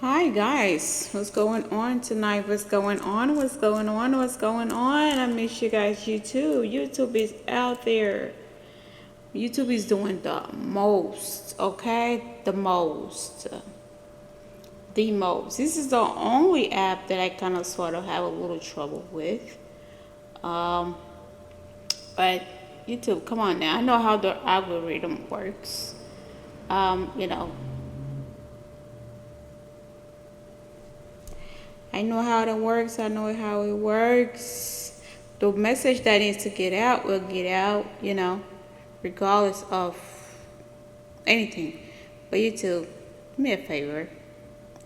Hi guys, what's going on tonight? What's going on? What's going on? What's going on? I miss you guys. YouTube is out there. YouTube is doing the most, okay? The most. This is the only app that I kind of sort of have a little trouble with. Um, but YouTube, come on now. I know how the algorithm works. Um, you know, I know how it works. I know how it works. The message that needs to get out will get out, regardless of anything. But you too, do me a favor.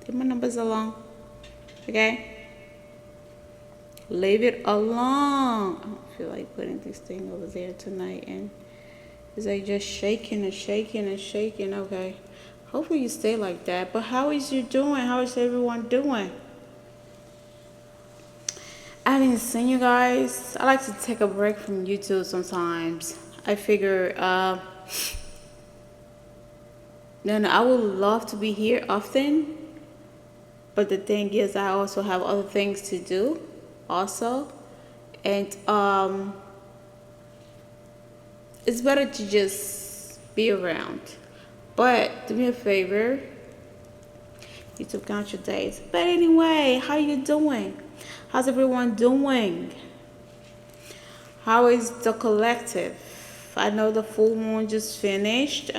Leave my numbers alone. Okay? Leave it alone. I don't feel like putting this thing over there tonight. And it's like just shaking and shaking and shaking. Okay. Hopefully you stay like that. But how is you doing? How is everyone doing? I haven't seen you guys. I like to take a break from YouTube sometimes. I figure, no, I would love to be here often, but the thing is, I also have other things to do, also, and it's better to just be around. But do me a favor, YouTube count your days. But anyway, how you doing? How's everyone doing? How is the collective? I know the full moon just finished.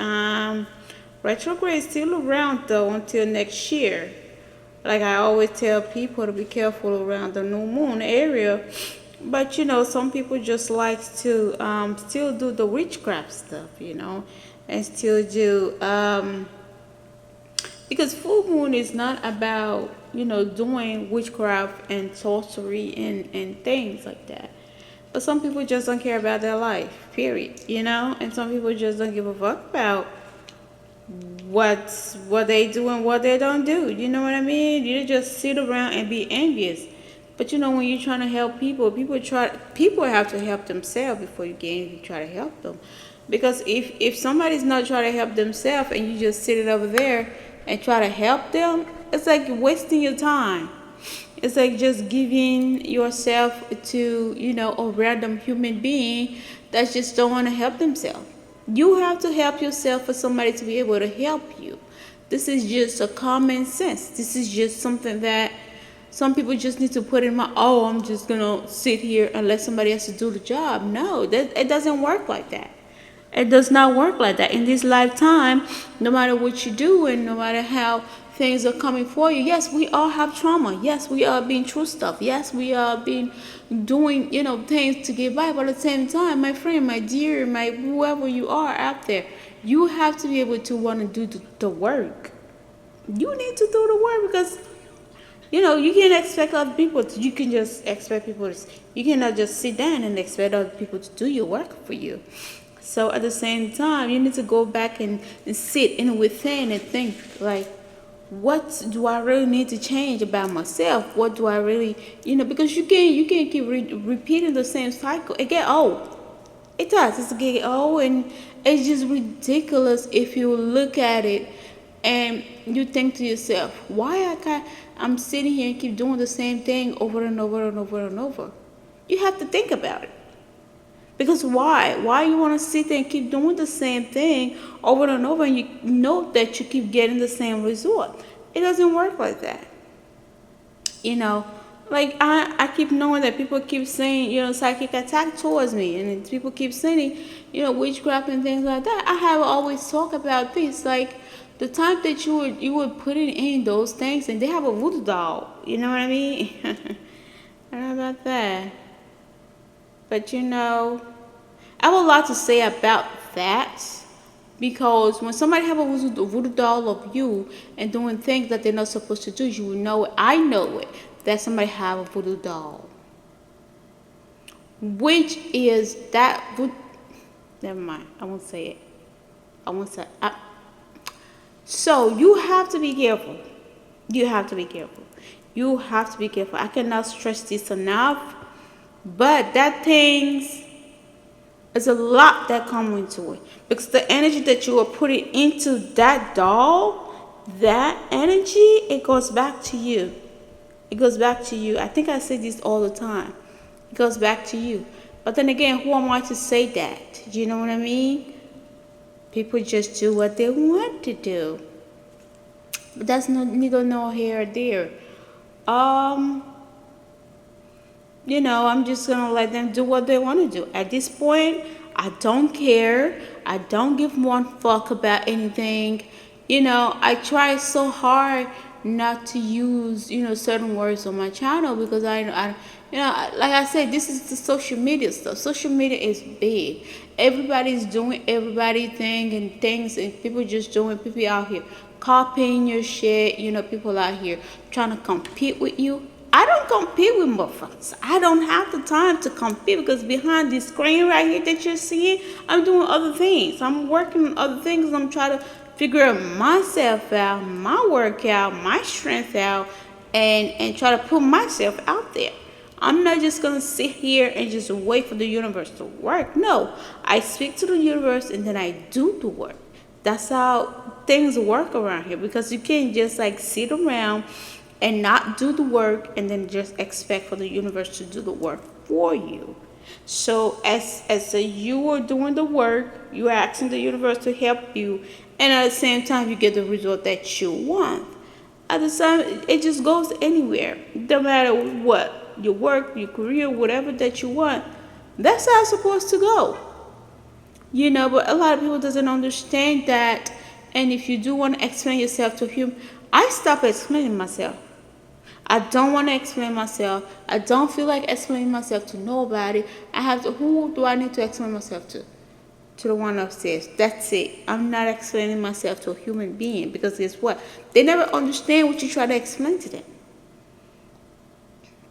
Retrograde is still around though until next year. Like I always tell people to be careful around the new moon area. But some people just like to still do the witchcraft stuff, and still do because full moon is not about doing witchcraft and sorcery and things like that. But some people just don't care about their life, period. And some people just don't give a fuck about what they do and what they don't do. You know what I mean? You just sit around and be envious. But when you're trying to help people, people have to help themselves before you can try to help them. Because if somebody's not trying to help themselves and you just sit it over there and try to help them, it's like wasting your time. It's like just giving yourself to, a random human being that just don't want to help themselves. You have to help yourself for somebody to be able to help you. This is just a common sense. This is just something that some people just need to put in my, oh, I'm just going to sit here and let somebody else do the job. No, it doesn't work like that. It does not work like that. In this lifetime, no matter what you do and no matter how things are coming for you, yes, we all have trauma. Yes, we are being through stuff. Yes, we are being doing, things to get by. But at the same time, my friend, my dear, my whoever you are out there, you have to be able to want to do the work. You need to do the work because you can't expect other people to, you can just expect people to, you cannot just sit down and expect other people to do your work for you. So at the same time, you need to go back and sit in within and think like, what do I really need to change about myself? What do I really, because you can't keep repeating the same cycle. It get old. It does. It's get old, and it's just ridiculous if you look at it and you think to yourself, why I'm sitting here and keep doing the same thing over and over and over and over. You have to think about it. Because why? Why you want to sit there and keep doing the same thing over and over and you know that you keep getting the same result? It doesn't work like that. Like I keep knowing that people keep saying, psychic attack towards me and people keep saying, witchcraft and things like that. I have always talked about this. Like the time that you would put it in those things and they have a voodoo doll. You know what I mean? I don't know about that. But I have a lot to say about that because when somebody have a voodoo doll of you and doing things that they're not supposed to do, you will know it. I know it that somebody have a voodoo doll, which is that. Never mind. I won't say it. I won't say. So you have to be careful. You have to be careful. You have to be careful. I cannot stress this enough. But that things is a lot that comes into it because the energy that you are putting into that doll that energy, it goes back to you. It goes back to you. I think I say this all the time. It goes back to you. But then again, who am I to say that? You know what I mean? People just do what they want to do. But that's neither nor here or there. Um, I'm just gonna let them do what they want to do. At this point, I don't care. I don't give one fuck about anything. I try so hard not to use, certain words on my channel because like I said, this is the social media stuff. Social media is big. Everybody's doing everybody thing and things, and people just doing. People out here copying your shit. People out here trying to compete with you. I don't compete with motherfuckers. I don't have the time to compete because behind this screen right here that you're seeing, I'm doing other things. I'm working on other things. I'm trying to figure myself out, my workout, my strength out, and try to put myself out there. I'm not just gonna sit here and just wait for the universe to work. No, I speak to the universe and then I do the work. That's how things work around here because you can't just like sit around and not do the work and then just expect for the universe to do the work for you. So as you are doing the work, you are asking the universe to help you, and at the same time you get the result that you want. At the same, it just goes anywhere. No matter what, your work, your career, whatever that you want, that's how it's supposed to go. But a lot of people doesn't understand that. And if you do want to explain yourself to him, I stop explaining myself. I don't want to explain myself. I don't feel like explaining myself to nobody. Who do I need to explain myself to? To the one upstairs. That's it. I'm not explaining myself to a human being because guess what? They never understand what you try to explain to them.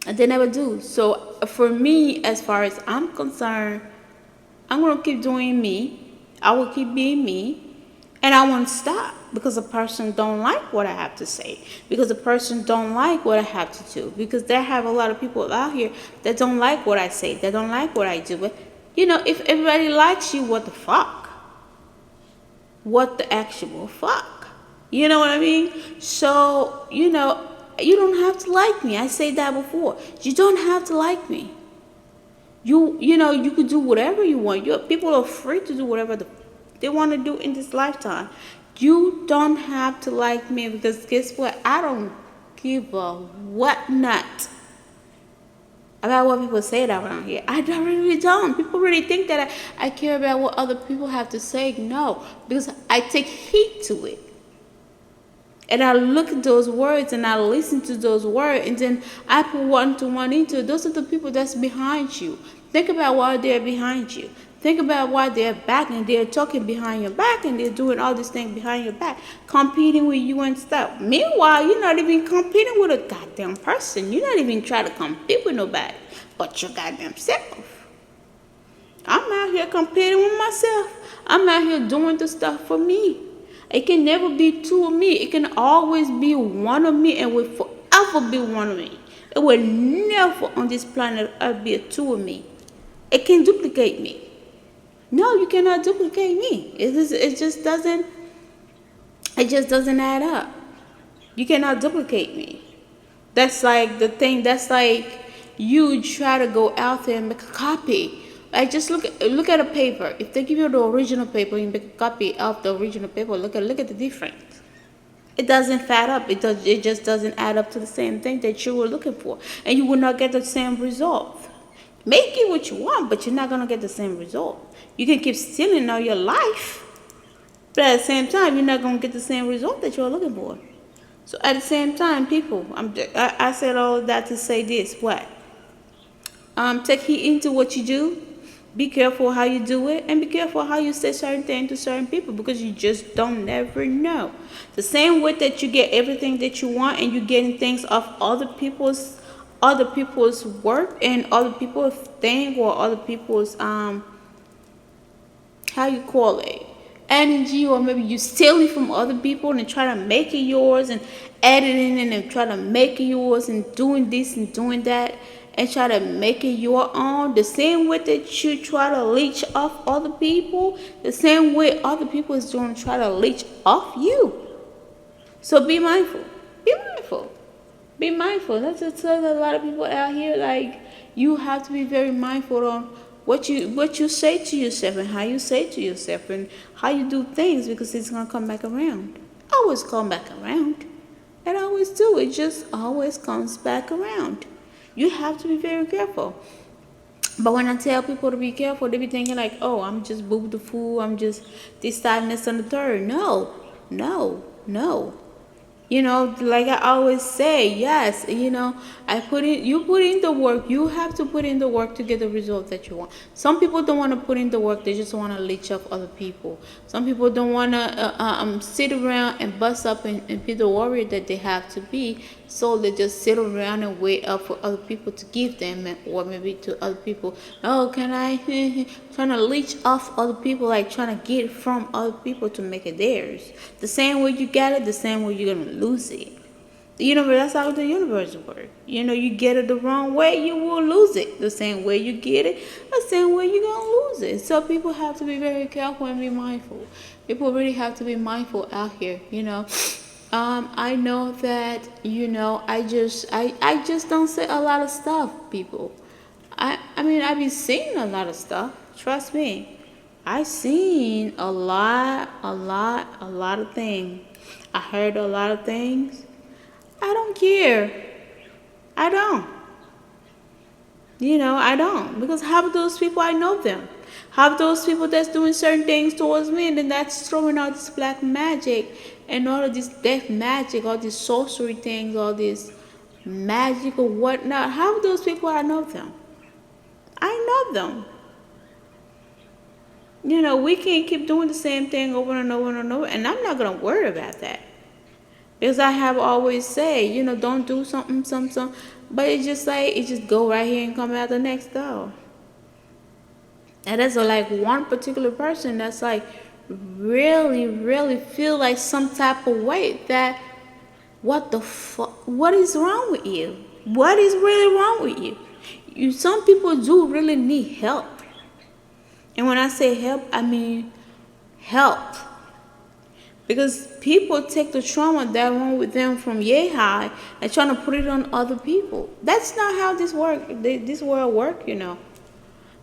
And they never do. So for me, as far as I'm concerned, I'm going to keep doing me. I will keep being me. And I won't stop because a person don't like what I have to say. Because a person don't like what I have to do. Because there have a lot of people out here that don't like what I say. That don't like what I do. But, if everybody likes you, what the fuck? What the actual fuck? You know what I mean? So, you don't have to like me. I said that before. You don't have to like me. You could do whatever you want. People are free to do whatever they want to do in this lifetime. You don't have to like me because guess what? I don't give a whatnot about what people say around here. I really don't. People really think that I care about what other people have to say. No, because I take heed to it. And I look at those words and I listen to those words and then I put one to one into it. Those are the people that's behind you. Think about why they're behind you. Think about why they're back and they're talking behind your back and they're doing all these things behind your back, competing with you and stuff. Meanwhile, you're not even competing with a goddamn person. You're not even trying to compete with nobody but your goddamn self. I'm out here competing with myself. I'm out here doing the stuff for me. It can never be two of me. It can always be one of me and will forever be one of me. It will never on this planet be a two of me. It can duplicate me. No, you cannot duplicate me. It just doesn't add up. You cannot duplicate me. That's like the thing. That's like you try to go out there and make a copy. Like just look at a paper. If they give you the original paper, you make a copy of the original paper. Look at the difference. It doesn't add up. It just doesn't add up to the same thing that you were looking for, and you will not get the same result. Make it what you want, but you're not gonna get the same result. You can keep stealing all your life, but at the same time, you're not gonna get the same result that you're looking for. So at the same time, people, I said all of that to say this: what? Take heed into what you do. Be careful how you do it, and be careful how you say certain things to certain people because you just don't never know. The same way that you get everything that you want, and you're getting things off other people's work and other people's thing or other people's how you call it, energy, or maybe you stealing from other people and try to make it yours and editing it and try to make it yours and doing this and doing that and try to make it your own. The same way that you try to leech off other people, the same way other people is doing try to leech off you. So be mindful. Be mindful. Be mindful. That's just tell a lot of people out here, like, you have to be very mindful on what you say to yourself and how you say to yourself and how you do things, because it's gonna come back around. Always come back around. It always do. It just always comes back around. You have to be very careful. But when I tell people to be careful, they be thinking like, oh, I'm just boo the fool, I'm just this, that, and this, and the third. No, no, no. Like I always say, yes, you put in the work. You have to put in the work to get the result that you want. Some people don't want to put in the work. They just want to leech off other people. Some people don't want to sit around and bust up and be the warrior that they have to be. So they just sit around and wait up for other people to give them, or maybe to other people. Oh, can I? Trying to leech off other people, like trying to get from other people to make it theirs. The same way you got it, the same way you're gonna lose it. The universe, that's how the universe works. You get it the wrong way, you will lose it. The same way you get it, the same way you're gonna lose it. So people have to be very careful and be mindful. People really have to be mindful out here. I know that I just don't say a lot of stuff, people. I mean, I be seeing a lot of stuff. Trust me. I seen a lot of things. I heard a lot of things. I don't care. I don't. I don't. Because half of those people, I know them. Half of those people that's doing certain things towards me, and then that's throwing out this black magic and all of this death magic, all these sorcery things, all this magic or whatnot. Half of those people, I know them. I know them. We can't keep doing the same thing over and over and over, and I'm not going to worry about that. Because I have always said, don't do something, but it's just like, it just go right here and come out the next door. And that's like one particular person that's like really, really feel like some type of way that, what the fuck, what is wrong with you? What is really wrong with you? Some people do really need help. And when I say help, I mean help. Because people take the trauma that went with them from yay high and trying to put it on other people. That's not how this world work.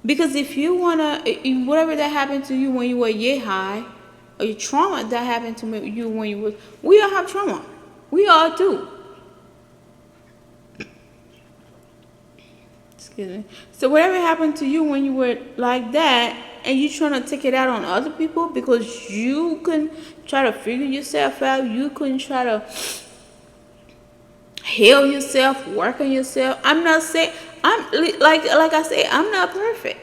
Because if you whatever that happened to you when you were yay high, or your trauma that happened to you when you were, we all have trauma. We all do. Excuse me. So whatever happened to you when you were like that, and you trying to take it out on other people because you can try to figure yourself out, you can try to heal yourself, work on yourself. I'm not saying, I'm like I say, I'm not perfect.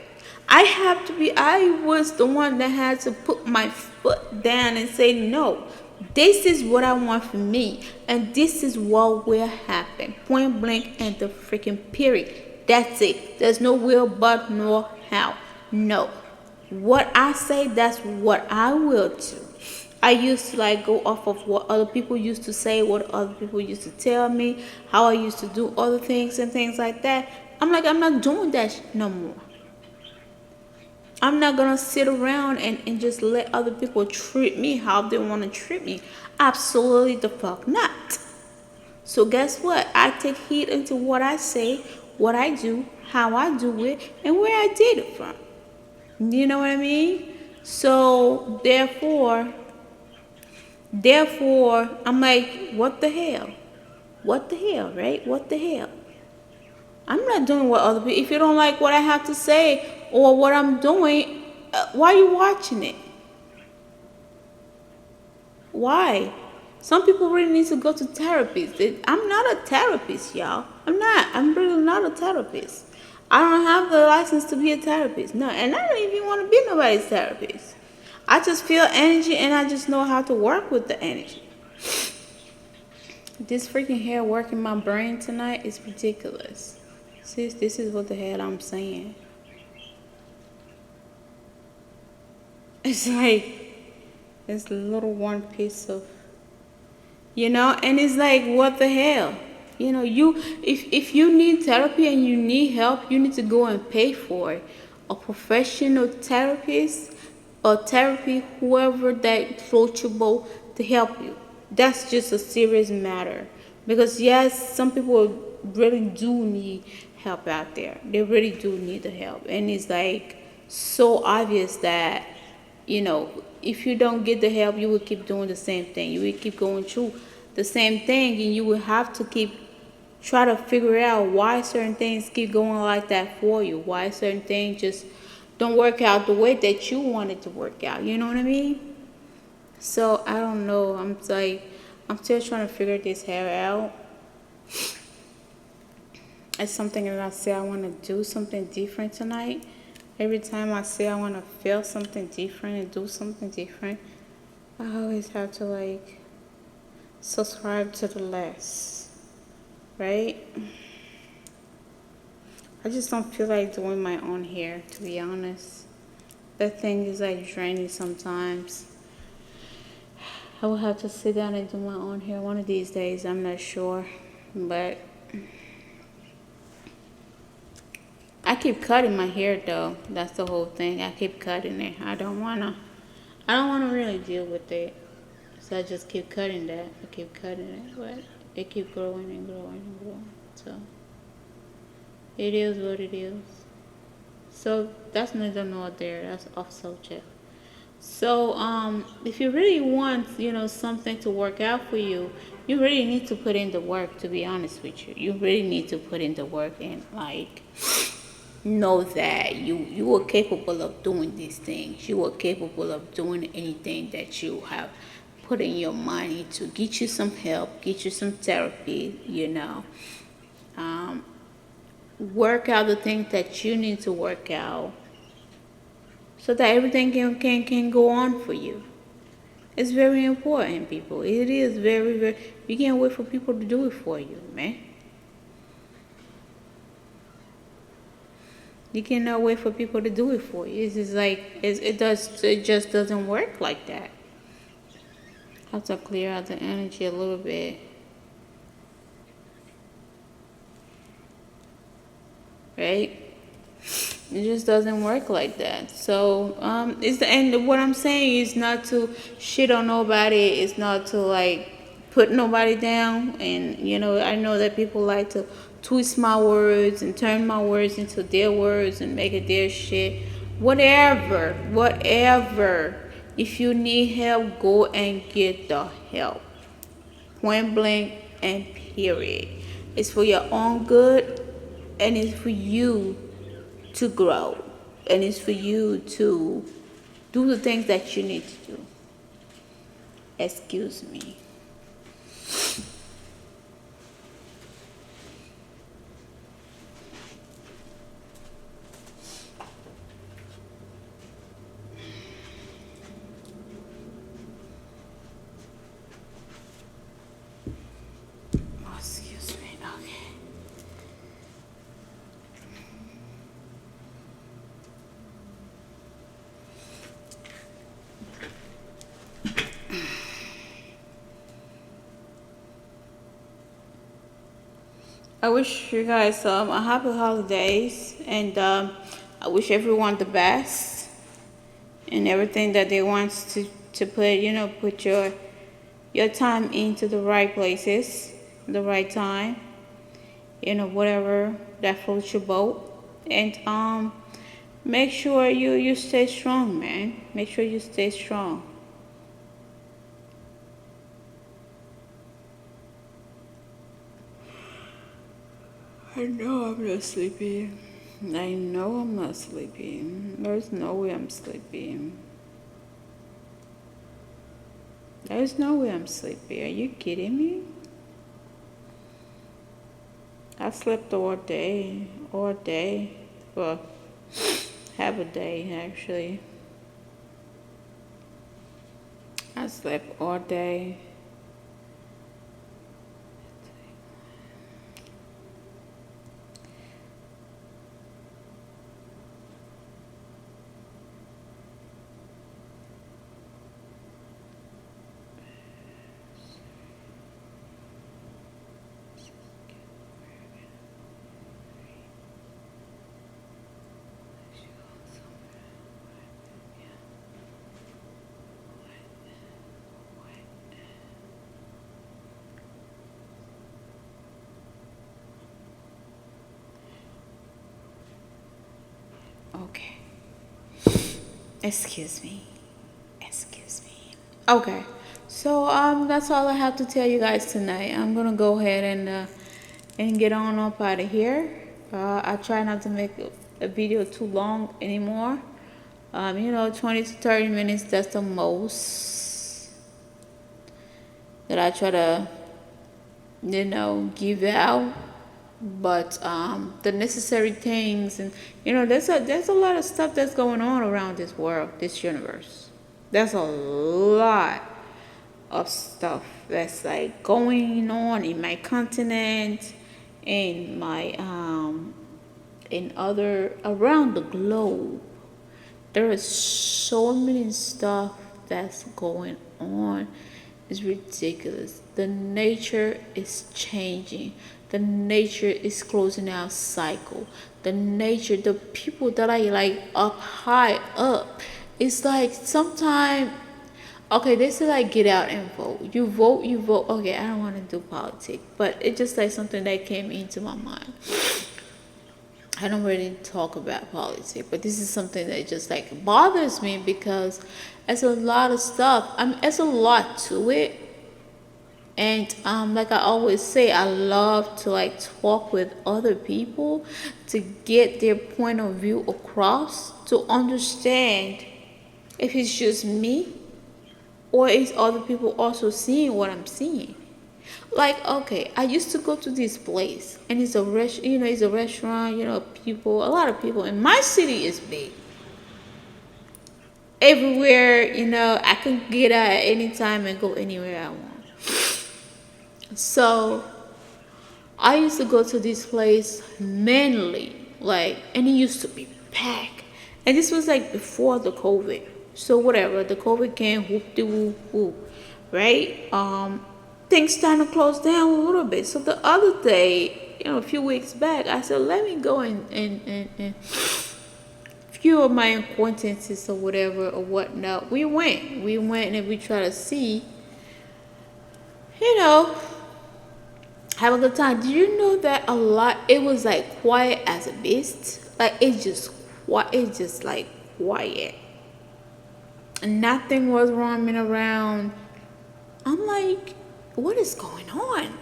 I was the one that had to put my foot down and say, no, this is what I want for me, and this is what will happen. Point blank and the freaking period. That's it. There's no will, but, nor how. No. What I say, that's what I will do. I used to go off of what other people used to say, what other people used to tell me, how I used to do other things and things like that. I'm not doing that no more. I'm not going to sit around and just let other people treat me how they want to treat me. Absolutely the fuck not. So guess what? I take heed into what I say, what I do, how I do it, and where I did it from. You know what I mean? So therefore, I'm like, what the hell? What the hell, right? What the hell? I'm not doing what other people. If you don't like what I have to say or what I'm doing, why are you watching it? Why? Some people really need to go to therapists. I'm not a therapist, y'all. I'm not. I'm really not a therapist. I don't have the license to be a therapist. No, and I don't even want to be nobody's therapist. I just feel energy and I just know how to work with the energy. This freaking hair work in my brain tonight is ridiculous. Sis, this is what the hell I'm saying. It's like this little one piece of, and it's like, what the hell? If you need therapy and you need help, you need to go and pay for it. A professional therapist or therapy, whoever that floats your boat to help you. that's just a serious matter. Because yes, some people really do need help out there. They really do need the help. And it's like so obvious that, if you don't get the help, you will keep doing the same thing. You will keep going through the same thing, and you will have to keep try to figure out why certain things keep going like that for you. Why certain things just don't work out the way that you want it to work out. You know what I mean? So I don't know. I'm still trying to figure this hair out. It's something that I say I want to do something different tonight. Every time I say I want to feel something different and do something different, I always have to like subscribe to the less, right? I just don't feel like doing my own hair, to be honest. That thing is like draining sometimes. I will have to sit down and do my own hair one of these days. I'm not sure, but I keep cutting my hair though. That's the whole thing. I keep cutting it. I don't wanna really deal with it. So I just keep cutting that. I keep cutting it, but it keep growing and growing and growing. So it is what it is. So that's neither nor there. That's off subject. So if you really want, something to work out for you, you really need to put in the work. To be honest with you, you really need to put in the work and like know that you are capable of doing these things. You are capable of doing anything that you have put in your mind to get you some help, get you some therapy. Work out the things that you need to work out so that everything can go on for you. It's very important, people. It is very, very. You can't wait for people to do it for you, man. You cannot wait for people to do it for you. It's just like it just doesn't work like that. I have to clear out the energy a little bit. Right? It just doesn't work like that. So it's the end. What I'm saying is not to shit on nobody. It's not to like put nobody down. And I know that people like to twist my words and turn my words into their words and make it their shit. Whatever. If you need help, go and get the help. Point blank and period. It's for your own good, and it's for you to grow, and it's for you to do the things that you need to do. Excuse me. Oh, excuse me. Okay. I wish you guys a happy holidays, and I wish everyone the best and everything that they want to put your time into the right places, the right time, whatever that floats your boat, and make sure you stay strong, man. Make sure you stay strong. I know I'm not sleepy. I know I'm not sleepy. There's no way I'm sleepy. There's no way I'm sleepy. Are you kidding me? I slept all day. All day. Well, half a day, actually. I slept all day. Okay. Excuse me. Excuse me. Okay. So that's all I have to tell you guys tonight. I'm gonna go ahead and get on up out of here. I try not to make a video too long anymore. 20 to 30 minutes, that's the most that I try to, give out. But the necessary things, and there's a lot of stuff that's going on around this world, this universe. There's a lot of stuff that's like going on in my continent, in my in other around the globe. There is so many stuff that's going on. It's ridiculous. The nature is changing. The nature is closing out cycle. The people that are like up high up, it's like sometimes, okay, they say like get out and vote. You vote, you vote. Okay, I don't want to do politics, but it's just like something that came into my mind. I don't really talk about politics, but this is something that just like bothers me because it's a lot of stuff. It's a lot to it, and like I always say, I love to like talk with other people to get their point of view across, to understand if it's just me or is other people also seeing what I'm seeing. Like, okay, I used to go to this place, and it's a restaurant. People, a lot of people in my city is big. Everywhere, I can get out at any time and go anywhere I want. So I used to go to this place mainly, like, and it used to be packed. And this was like before the COVID. So whatever, the COVID came, whoop de whoop whoop, right? Things starting to close down a little bit. So the other day, a few weeks back, I said, let me go and few of my acquaintances or whatever or whatnot. We went and we tried to see, have a good time. Do you know that it was like quiet as a beast? Like it's just quiet, it's just like quiet. And nothing was roaming around. I'm like, what is going on?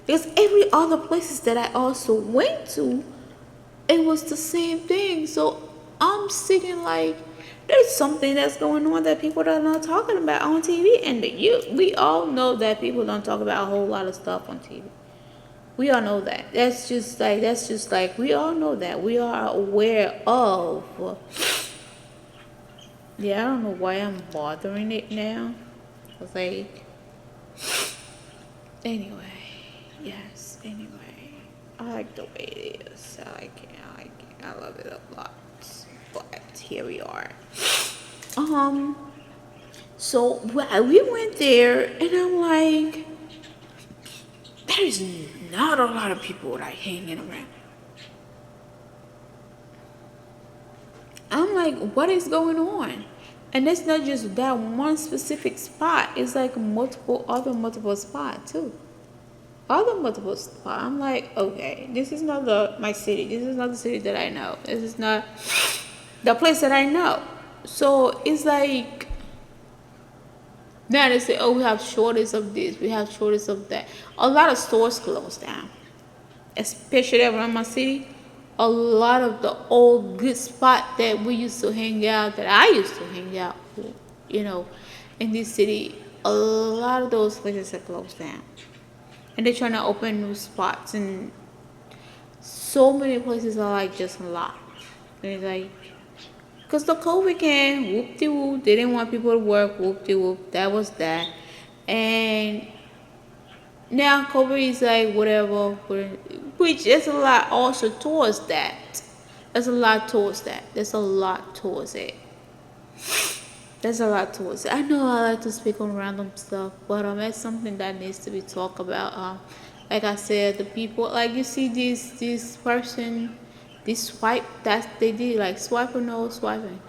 Because every other places that I also went to, it was the same thing. So I'm sitting like, there's something that's going on that people are not talking about on TV. And we all know that people don't talk about a whole lot of stuff on TV. We all know that. That's just like we all know that. We are aware of. Yeah, I don't know why I'm bothering it now. It's like, anyway, yes, anyway. I like the way it is. I like it. I love it a lot. But here we are. So we went there, and I'm like, there's not a lot of people like hanging around. I'm like, what is going on? And it's not just that one specific spot. It's like multiple spots too. Other multiple spots. I'm like, okay, this is not my city. This is not the city that I know. This is not the place that I know. So it's like, now they say, oh, we have shortage of this, we have shortage of that. A lot of stores closed down, especially around my city. A lot of the old good spot that we used to hang out, that I used to hang out, in this city, a lot of those places are closed down. And they're trying to open new spots, and so many places are like just locked. And it's like, because the COVID came, whoop-de-whoop, they didn't want people to work, whoop-de-whoop, that was that. And now COVID is like whatever, which is a lot also towards that. There's a lot towards that. There's a lot towards it. I know I like to speak on random stuff, but that's something that needs to be talked about. Like I said, the people, like you see this person, this swipe that they did, like swipe or no swiping,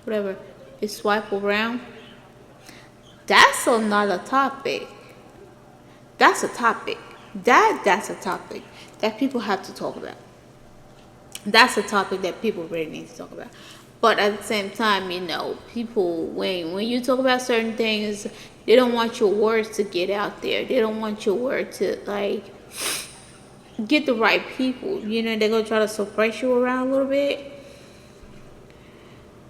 whatever, they swipe around. That's another topic. That's a topic. That's a topic that people have to talk about. That's a topic that people really need to talk about. But at the same time, you know, people when you talk about certain things, they don't want your words to get out there. They don't want your word to like get the right people. You know, they're gonna try to suppress you around a little bit,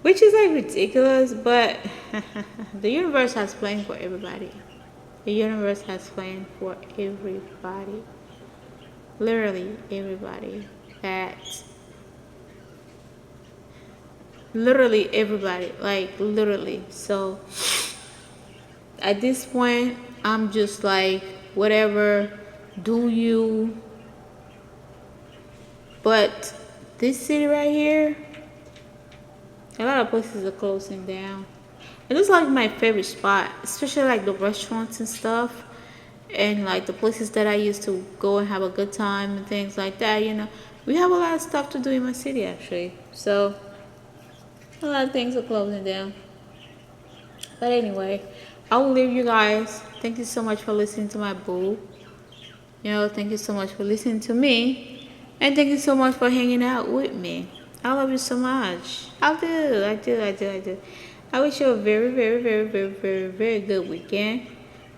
which is like ridiculous. But the universe has planned for everybody. The universe has planned for everybody. Literally everybody. That literally everybody, like literally. So at this point, I'm just like, whatever, do you. But this city right here, a lot of places are closing down. It is like my favorite spot, especially like the restaurants and stuff, and like the places that I used to go and have a good time and things like that. You know, we have a lot of stuff to do in my city actually. So a lot of things are closing down. But anyway, I will leave you guys. Thank you so much for listening to my boo. You know, thank you so much for listening to me. And thank you so much for hanging out with me. I love you so much. I do. I wish you a very good weekend.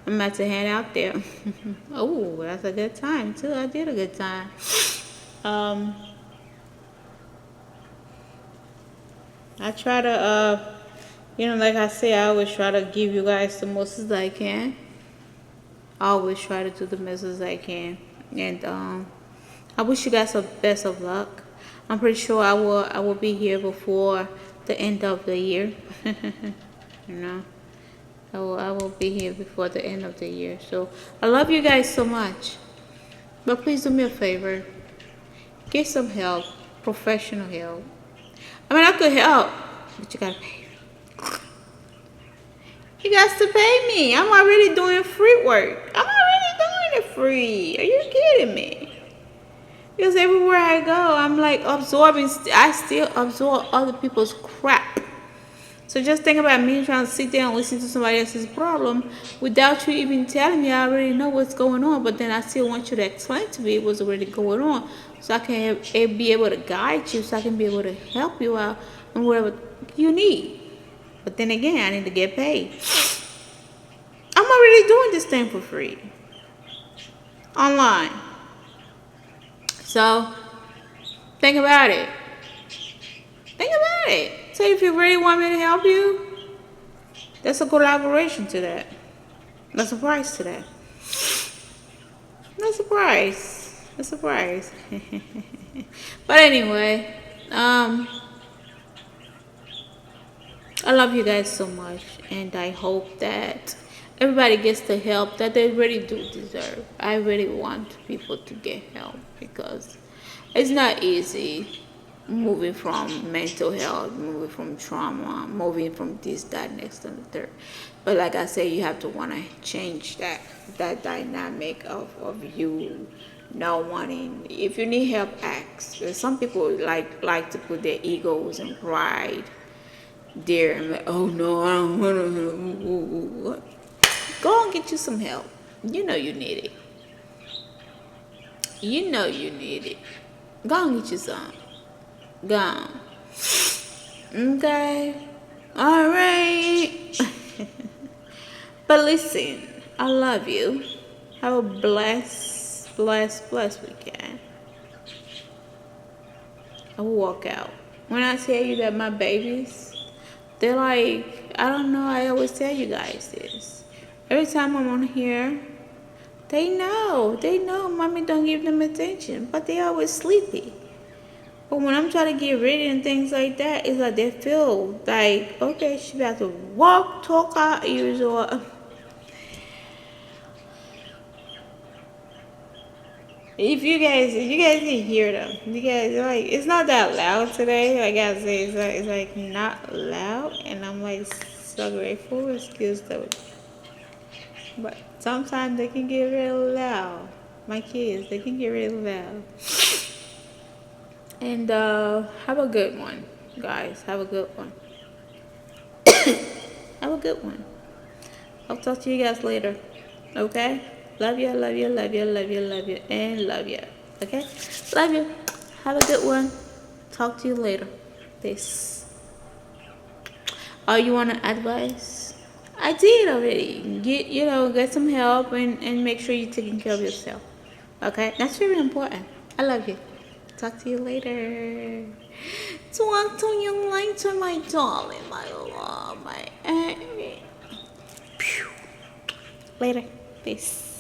I'm about to head out there. Oh, that's a good time too. I did a good time. Um, I try to, you know, like I say, I always try to give you guys the most as I can. I always try to do the best as I can, and I wish you guys the best of luck. I'm pretty sure I will be here before the end of the year. You know, I will be here before the end of the year. So I love you guys so much, but please do me a favor, get some help, professional help. I mean, I could help, but you gotta pay. You guys to pay me. I'm already doing free work. I'm already doing it free. Are you kidding me? Because everywhere I go, I'm like absorbing. I still absorb other people's crap. So just think about me trying to sit there and listen to somebody else's problem without you even telling me. I already know what's going on, but then I still want you to explain to me what's already going on, so I can be able to guide you, so I can be able to help you out and whatever you need. But then again, I need to get paid. I'm already doing this thing for free online. So think about it. Think about it. So if you really want me to help you, there's a collaboration to that. There's a price to that. There's a price. There's a price. But anyway, I love you guys so much, and I hope that everybody gets the help that they really do deserve. I really want people to get help because it's not easy moving from mental health, moving from trauma, moving from this, that, next, and the third. But like I said, you have to want to change that dynamic of you not wanting. If you need help, ask. Some people like to put their egos and pride there and like, oh no, I don't want to. Go and get you some help. You know you need it. You know you need it. Go and get you some. Go on. Okay. All right. But listen, I love you. Have a blessed weekend. I will walk out. When I tell you that my babies, they're like, I don't know, I always tell you guys this. Every time I'm on here, they know mommy don't give them attention, but they always sleepy. But when I'm trying to get ready and things like that, it's like they feel like, okay, she about to walk, talk our ears, or if you guys can hear them, you guys like it's not that loud today. Like I say, it's like not loud, and I'm like so grateful. Excuse them, but sometimes they can get really loud. My kids, they can get really loud. And have a good one, guys. Have a good one. Have a good one. I'll talk to you guys later. Okay? Love you, and love you. Okay? Love you. Have a good one. Talk to you later. Peace. Oh, you want advice? I did already. Get some help and make sure you're taking care of yourself. Okay? That's very important. I love you. Talk to you later. Talk to you later, my darling, my love, my Later. Peace.